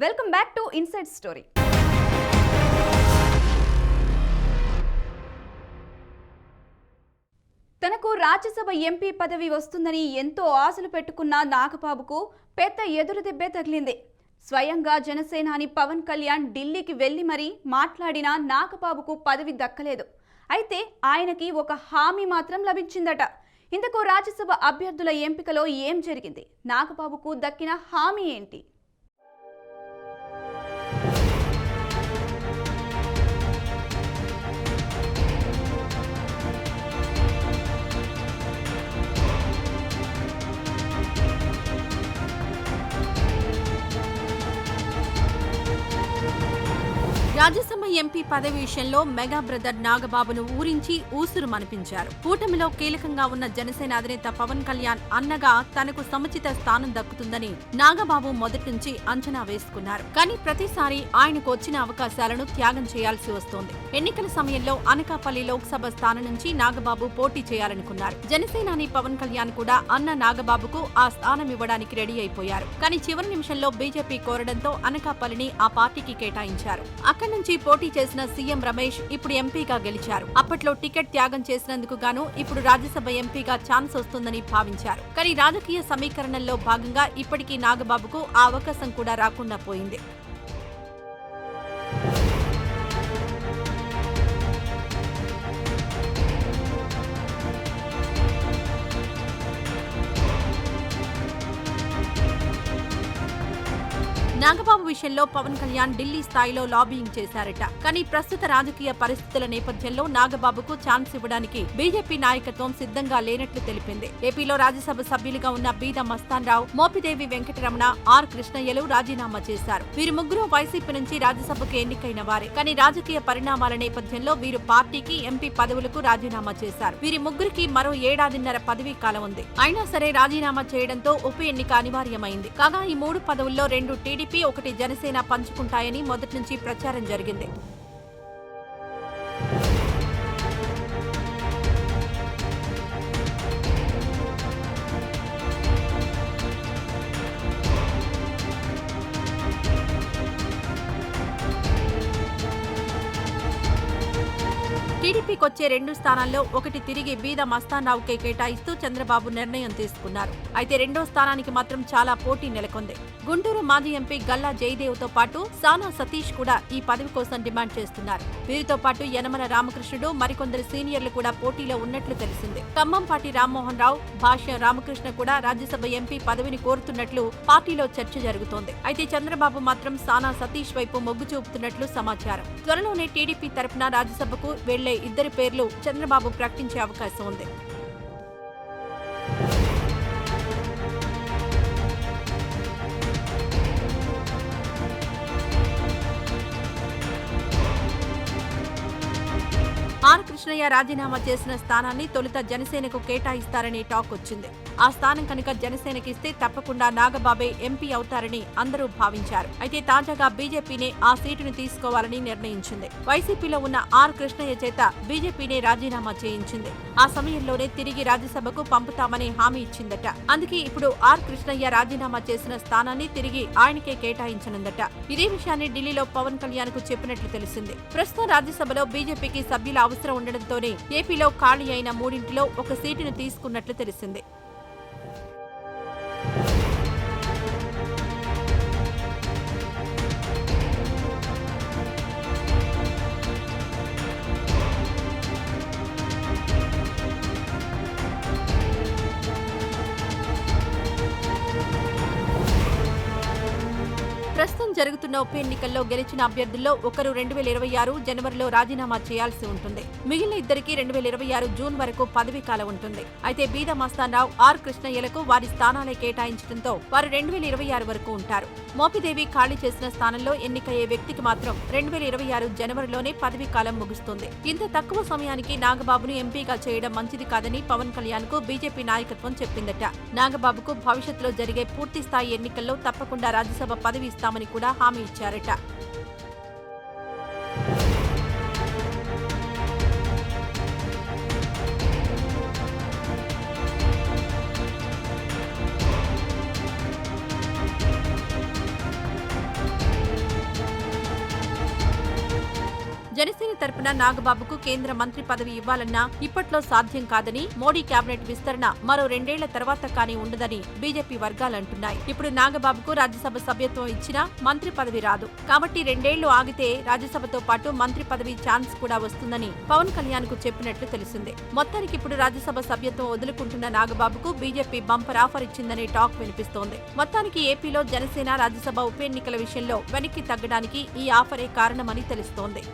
Welcome back to inside story. తనకు Rajya Sabha MP పదవి వస్తుందని ఎంతో ఆశలు పెట్టుకున్న నాగబాబుకు పెద్ద ఎదురుదెబ్బే తగిలింది. స్వయంగా జనసేనాని పవన్ కళ్యాణ్ ఢిల్లీకి వెళ్లి మరీ మాట్లాడినా నాగబాబుకు పదవి దక్కలేదు. అయితే ఆయనకి ఒక హామీ మాత్రం లభించిందట. ఇందుకు రాజ్యసభ అభ్యర్థుల ఎంపికలో ఏం జరిగింది, నాగబాబుకు దక్కిన హామీ ఏంటి? రాజ్యసభ ఎంపీ పదవి విషయంలో మెగా బ్రదర్ నాగబాబును ఊరించి ఊసురు మనిపించారు. కూటమిలో కీలకంగా ఉన్న జనసేన అధినేత పవన్ కళ్యాణ్ అన్నగా తనకు సముచిత స్థానం దక్కుతుందని నాగబాబు మొదటి నుంచి అంచనా వేసుకున్నారు. కానీ ప్రతిసారి ఆయనకు వచ్చిన అవకాశాలను త్యాగం చేయాల్సి వస్తోంది. ఎన్నికల సమయంలో అనకాపల్లి లోక్సభ స్థానం నుంచి నాగబాబు పోటీ చేయాలనుకున్నారు. జనసేనాని పవన్ కళ్యాణ్ కూడా అన్న నాగబాబుకు ఆ స్థానం ఇవ్వడానికి రెడీ అయిపోయారు. కానీ చివరి నిమిషంలో బీజేపీ కోరడంతో అనకాపల్లిని ఆ పార్టీకి కేటాయించారు. అక్కడి నుంచి పోటీ చేసిన సీఎం రమేష్ ఇప్పుడు ఎంపీగా గెలిచారు. అప్పట్లో టికెట్ త్యాగం చేసినందుకు గాను ఇప్పుడు రాజ్యసభ ఎంపీగా ఛాన్స్ వస్తుందని భావించారు. కానీ రాజకీయ సమీకరణల్లో భాగంగా ఇప్పటికీ నాగబాబుకు ఆ అవకాశం కూడా రాకుండా పోయింది. నాగబాబు విషయంలో పవన్ కళ్యాణ్ ఢిల్లీ స్థాయిలో లాబియింగ్ చేశారట. కానీ ప్రస్తుత రాజకీయ పరిస్థితుల నేపథ్యంలో నాగబాబుకు ఛాన్స్ ఇవ్వడానికి బీజేపీ నాయకత్వం సిద్ధంగా లేనట్లు తెలిపింది. ఏపీలో రాజ్యసభ సభ్యులుగా ఉన్న బీద మస్తాన్ రావు, మోపిదేవి వెంకటరమణ, ఆర్ కృష్ణయ్యలు రాజీనామా చేశారు. వీరు ముగ్గురు వైసీపీ నుంచి రాజ్యసభకు ఎన్నికైన వారే. కానీ రాజకీయ పరిణామాల నేపథ్యంలో వీరు పార్టీకి ఎంపీ పదవులకు రాజీనామా చేశారు. వీరి ముగ్గురికి మరో ఏడాదిన్నర పదవీ కాలం ఉంది. అయినా సరే రాజీనామా చేయడంతో ఉప ఎన్నిక అనివార్యమైంది. కాగా ఈ 3 పదవుల్లో 2 టీడీపీ, 1 జనసేన పంచుకుంటాయని మొదటి నుంచి ప్రచారం జరిగింది. టీడీపీకొచ్చే 2 స్థానాల్లో 1 తిరిగి బీద మస్తాన్ రావుకే కేటాయిస్తూ చంద్రబాబు నిర్ణయం తీసుకున్నారు. అయితే 2వ స్థానానికి మాత్రం చాలా పోటీ నెలకొంది. గుంటూరు మాజీ ఎంపీ గల్లా జయదేవ్ తో పాటు సానా సతీష్ కూడా ఈ పదవి కోసం డిమాండ్ చేస్తున్నారు. వీరితో పాటు యనమల రామకృష్ణుడు, మరికొందరు సీనియర్లు కూడా పోటీలో ఉన్నట్లు తెలిసింది. ఖమ్మంపాటి రామ్మోహన్ రావు, భాష్యం రామకృష్ణ కూడా రాజ్యసభ ఎంపీ పదవిని కోరుతున్నట్లు పార్టీలో చర్చ జరుగుతోంది. అయితే చంద్రబాబు మాత్రం సానా సతీష్ వైపు మొగ్గు చూపుతున్నట్లు సమాచారం. త్వరలోనే టీడీపీ తరపున రాజ్యసభకు వెళ్లే 2 పేర్లు చంద్రబాబు ప్రకటించే అవకాశం ఉంది. ఆర్ కృష్ణయ్య రాజీనామా చేసిన స్థానాన్ని తొలుత జనసేనకు కేటాయిస్తారని టాక్ వచ్చింది. ఆ స్థానం కనుక జనసేనకిస్తే తప్పకుండా నాగబాబే ఎంపీ అవుతారని అందరూ భావించారు. అయితే తాజాగా బీజేపీనే ఆ సీటును తీసుకోవాలని నిర్ణయించింది. వైసీపీలో ఉన్న ఆర్ కృష్ణయ్య చేత బీజేపీనే రాజీనామా చేయించింది. ఆ సమయంలోనే తిరిగి రాజ్యసభకు పంపుతామని హామీ ఇచ్చిందట. అందుకే ఇప్పుడు ఆర్ కృష్ణయ్య రాజీనామా చేసిన స్థానాన్ని తిరిగి ఆయనకే కేటాయించనుందట. ఇదే విషయాన్ని ఢిల్లీలో పవన్ కళ్యాణ్ కు చెప్పినట్లు తెలిసింది. ప్రస్తుతం రాజ్యసభలో బీజేపీకి సభ్యుల అవసరం ఉండడంతోనే ఏపీలో ఖాళీ అయిన 3 ఒక సీటును తీసుకున్నట్లు తెలిసింది. ప్రస్తుతం జరుగుతున్న ఉప ఎన్నికల్లో గెలిచిన అభ్యర్థుల్లో ఒకరు 2026 జనవరిలో రాజీనామా చేయాల్సి ఉంటుంది. మిగిలిన 2కి 2026 జూన్ వరకు పదవీ కాలం ఉంటుంది. అయితే బీద మస్తాన్ రావు, ఆర్ కృష్ణయ్యలకు వారి స్థానాలే కేటాయించడంతో వారు 2026 వరకు ఉంటారు. మోపిదేవి ఖాళీ చేసిన స్థానంలో ఎన్నికయ్యే వ్యక్తికి మాత్రం 2026 జనవరిలోనే పదవీ కాలం ముగుస్తుంది. ఇంత తక్కువ సమయానికి నాగబాబును ఎంపీగా చేయడం మంచిది కాదని పవన్ కళ్యాణ్ కు బీజేపీ నాయకత్వం చెప్పిందట. నాగబాబుకు భవిష్యత్తులో జరిగే పూర్తి స్థాయి ఎన్నికల్లో తప్పకుండా రాజ్యసభ పదవి ఇస్తామని కూడా హామీ ఇచ్చారట. తరపున నాగబాబుకు కేంద్ర మంత్రి పదవి ఇవ్వాలన్నా ఇప్పట్లో సాధ్యం కాదని, మోడీ కేబినెట్ విస్తరణ మరో 2 ఏళ్ల తర్వాత కానీ ఉండదని బీజేపీ వర్గాలంటున్నాయి. ఇప్పుడు నాగబాబుకు రాజ్యసభ సభ్యత్వం ఇచ్చినా మంత్రి పదవి రాదు. కాబట్టి 2 ఏళ్లు ఆగితే రాజ్యసభతో పాటు మంత్రి పదవి ఛాన్స్ కూడా వస్తుందని పవన్ కళ్యాణ్ కు చెప్పినట్లు తెలిసిందే. మొత్తానికి ఇప్పుడు రాజ్యసభ సభ్యత్వం వదులుకుంటున్న నాగబాబుకు బీజేపీ బంపర్ ఆఫర్ ఇచ్చిందనే టాక్ వినిపిస్తోంది. మొత్తానికి ఏపీలో జనసేన రాజ్యసభ ఉప ఎన్నికల విషయంలో వెనక్కి తగ్గడానికి ఈ ఆఫరే కారణమని తెలుస్తోంది.